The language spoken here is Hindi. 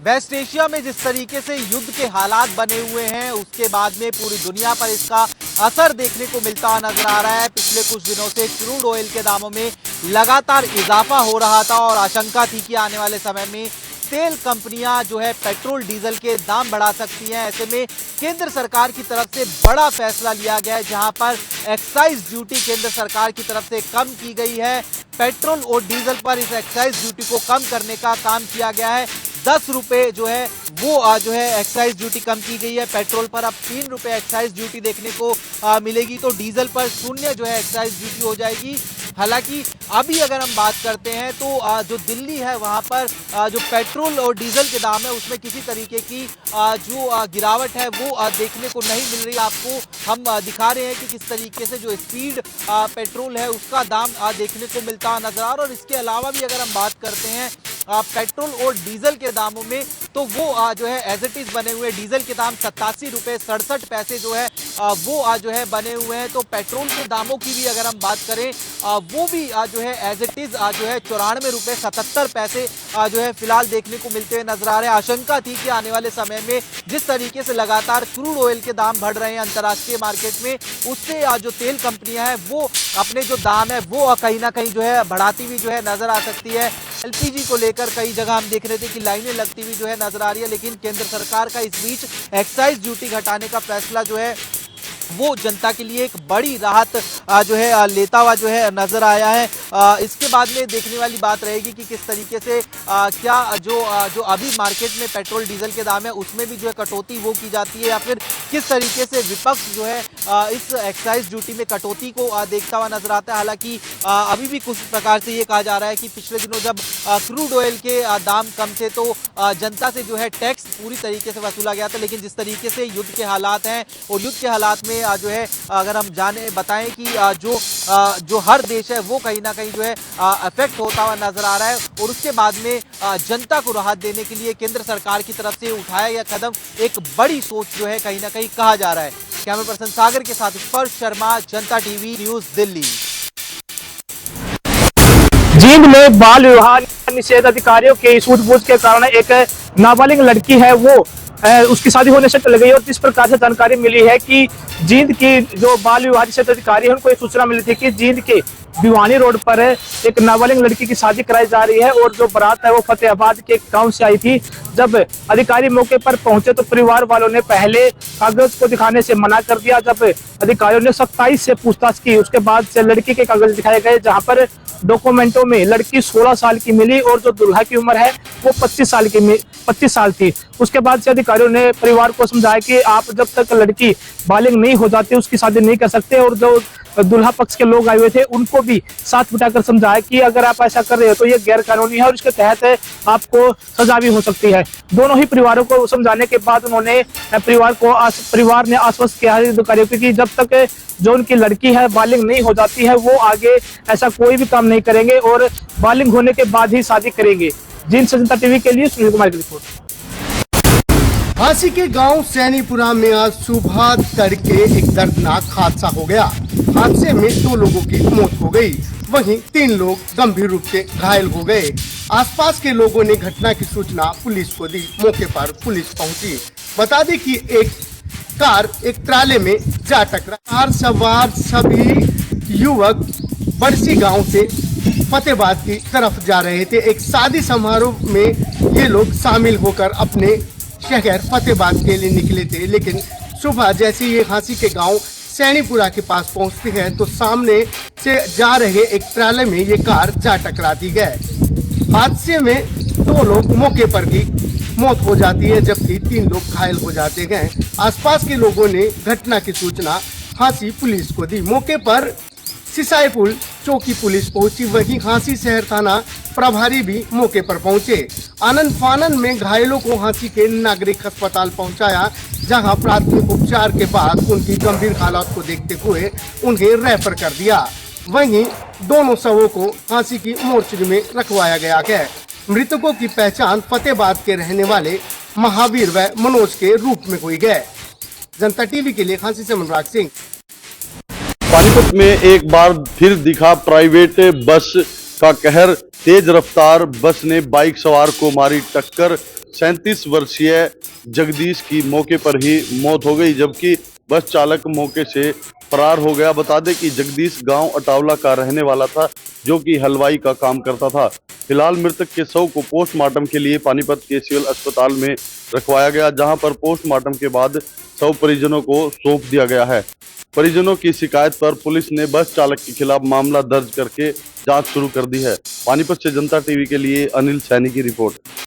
वेस्ट एशिया में जिस तरीके से युद्ध के हालात बने हुए हैं, उसके बाद में पूरी दुनिया पर इसका असर देखने को मिलता हुआ नजर आ रहा है। पिछले कुछ दिनों से क्रूड ऑयल के दामों में लगातार इजाफा हो रहा था और आशंका थी कि आने वाले समय में तेल कंपनियां जो है पेट्रोल डीजल के दाम बढ़ा सकती हैं। ऐसे में केंद्र सरकार की तरफ से बड़ा फैसला लिया गया है, जहां पर एक्साइज ड्यूटी केंद्र सरकार की तरफ से कम की गई है। पेट्रोल और डीजल पर इस एक्साइज ड्यूटी को कम करने का काम किया गया है। 10 रुपए जो है वो जो है एक्साइज ड्यूटी कम की गई है। पेट्रोल पर अब 3 रुपए एक्साइज ड्यूटी देखने को मिलेगी, तो डीजल पर 0 जो है एक्साइज ड्यूटी हो जाएगी। हालांकि अभी अगर हम बात करते हैं तो जो दिल्ली है वहां पर जो पेट्रोल और डीजल के दाम है उसमें किसी तरीके की जो गिरावट है वो देखने को नहीं मिल रही। आपको हम दिखा रहे हैं कि किस तरीके से जो स्पीड पेट्रोल है उसका दाम देखने को मिलता नजर आ रहा है। और इसके अलावा भी अगर हम बात करते हैं पेट्रोल और डीजल के दामों में, तो वो जो है एज इट इज बने हुए। डीजल के दाम 87 रुपए 67 पैसे जो है वो जो है बने हुए हैं। तो पेट्रोल के दामों की भी अगर हम बात करें वो भी जो है एज इट इज जो है 94 रुपए 77 पैसे जो है फिलहाल देखने को मिलते हुए नजर आ रहे हैं। आशंका थी कि आने वाले समय में जिस तरीके से लगातार क्रूड ऑयल के दाम बढ़ रहे हैं अंतर्राष्ट्रीय मार्केट में, उससे जो तेल कंपनियां हैं वो अपने जो दाम है वो कहीं ना कहीं जो है बढ़ाती हुई जो है नजर आ सकती है। एलपीजी को लेकर कई जगह हम देख रहे थे कि लाइनें लगती हुई जो है नजर आ रही है, लेकिन केंद्र सरकार का इस बीच एक्साइज ड्यूटी घटाने का फैसला जो है वो जनता के लिए एक बड़ी राहत जो है लेता हुआ जो है नजर आया है। इसके बाद में देखने वाली बात रहेगी कि किस तरीके से क्या जो अभी मार्केट में पेट्रोल डीजल के दाम है उसमें भी जो है कटौती वो की जाती है, या फिर किस तरीके से विपक्ष जो है इस एक्साइज ड्यूटी में कटौती को देखता हुआ नजर आता है। हालांकि अभी भी कुछ प्रकार से ये कहा जा रहा है कि पिछले दिनों जब क्रूड ऑयल के दाम कम थे तो जनता से जो है टैक्स पूरी तरीके से वसूला गया था, लेकिन जिस तरीके से युद्ध के हालात हैं और युद्ध के हालात में जो है अगर हम बताएं कि जो हर देश है वो कहीं ना कहीं जो है अफेक्ट होता हुआ नजर आ रहा है। और उसके बाद में जनता को राहत देने के लिए केंद्र सरकार की तरफ से उठाया गया कदम एक बड़ी सोच जो है कहीं ना कहीं कहा जा रहा है। कैमरा पर्सन सागर के साथ स्पर्श शर्मा, जनता टीवी न्यूज, दिल्ली। जींद में बाल विवाह निषेध अधिकारियों के सूझबूझ के कारण एक नाबालिग लड़की है वो उसकी शादी होने से टल गई। और जिस प्रकार से जानकारी मिली है कि जींद की जो बाल विवाह निषेध अधिकारी है उनको एक सूचना मिली थी कि जींद के भिवानी रोड पर एक नाबालिग लड़की की शादी कराई जा रही है और जो बारात है वो फतेहाबाद के गांव से आई थी। जब अधिकारी मौके पर पहुंचे तो परिवार वालों ने पहले कागज को दिखाने से मना कर दिया। जब अधिकारियों ने 27 से पूछताछ की उसके बाद से लड़की के कागज दिखाए गए, जहां पर डॉक्यूमेंटों में लड़की 16 साल की मिली और जो दुल्हा की उम्र है वो 25 साल थी। उसके बाद से अधिकारियों ने परिवार को समझाया कि आप जब तक लड़की बालिग नहीं हो जाती उसकी शादी नहीं कर सकते। और जो दुल्हा पक्ष के लोग आए हुए थे उनको भी साथ बिठाकर समझाया कि अगर आप ऐसा कर रहे हो तो ये गैर कानूनी है और इसके तहत आपको सजा भी हो सकती है। दोनों ही परिवारों को समझाने के बाद उन्होंने परिवार ने आश्वस्त किया है अधिकारियों को कि जब तक जो उनकी लड़की है बालिग नहीं हो जाती है वो आगे ऐसा कोई भी काम नहीं करेंगे और बालिग होने के बाद ही शादी करेंगे। जींद से जनता टीवी के लिए सुनील कुमार की रिपोर्ट। झांसी के गांव सैनीपुरा में आज सुबह तड़के एक दर्दनाक हादसा हो गया। हादसे में 2 लोगों की मौत हो गई, वहीं 3 लोग गंभीर रूप से घायल हो गए। आसपास के लोगों ने घटना की सूचना पुलिस को दी। मौके पर पुलिस पहुंची। बता दें कि एक कार एक ट्राले में जा टकरा। कार सवार सभी युवक बरसी गांव से फतेहाबाद की तरफ जा रहे थे। एक शादी समारोह में ये लोग शामिल होकर अपने शहर फतेहाबाद के लिए निकले थे, लेकिन सुबह जैसे ये झांसी के गांव सैनीपुरा के पास पहुंचते हैं तो सामने से जा रहे एक ट्राले में ये कार जा टकराती है। हादसे में 2 लोग मौके पर ही मौत हो जाती है, जबकि 3 लोग घायल हो जाते हैं। आसपास के लोगों ने घटना की सूचना झांसी पुलिस को दी। मौके पर सिसाईपुल चौकी पुलिस पहुंची, वहीं झांसी शहर थाना प्रभारी भी मौके पर पहुंचे। आनंद फानन में घायलों को झांसी के नागरिक अस्पताल पहुंचाया, जहां प्राथमिक उपचार के बाद उनकी गंभीर हालत को देखते हुए उन्हें रेफर कर दिया। वहीं दोनों शवों को झांसी की मोर्चरी में रखवाया गया है। मृतकों की पहचान फतेहाबाद के रहने वाले महावीर व मनोज के रूप में हुई है। जनता टीवी के लिए झांसी से मनराज सिंह। पानीपत में एक बार फिर दिखा प्राइवेट बस का कहर। तेज रफ्तार बस ने बाइक सवार को मारी टक्कर। 37 वर्षीय जगदीश की मौके पर ही मौत हो गई, जबकि बस चालक मौके से फरार हो गया। बता दें कि जगदीश गांव अटावला का रहने वाला था, जो कि हलवाई का काम करता था। फिलहाल मृतक के शव को पोस्टमार्टम के लिए पानीपत के सिविल अस्पताल में रखवाया गया, जहां पर पोस्टमार्टम के बाद शव परिजनों को सौंप दिया गया है। परिजनों की शिकायत पर पुलिस ने बस चालक के खिलाफ मामला दर्ज करके जांच शुरू कर दी है। पानीपत से जनता टीवी के लिए अनिल सैनी की रिपोर्ट।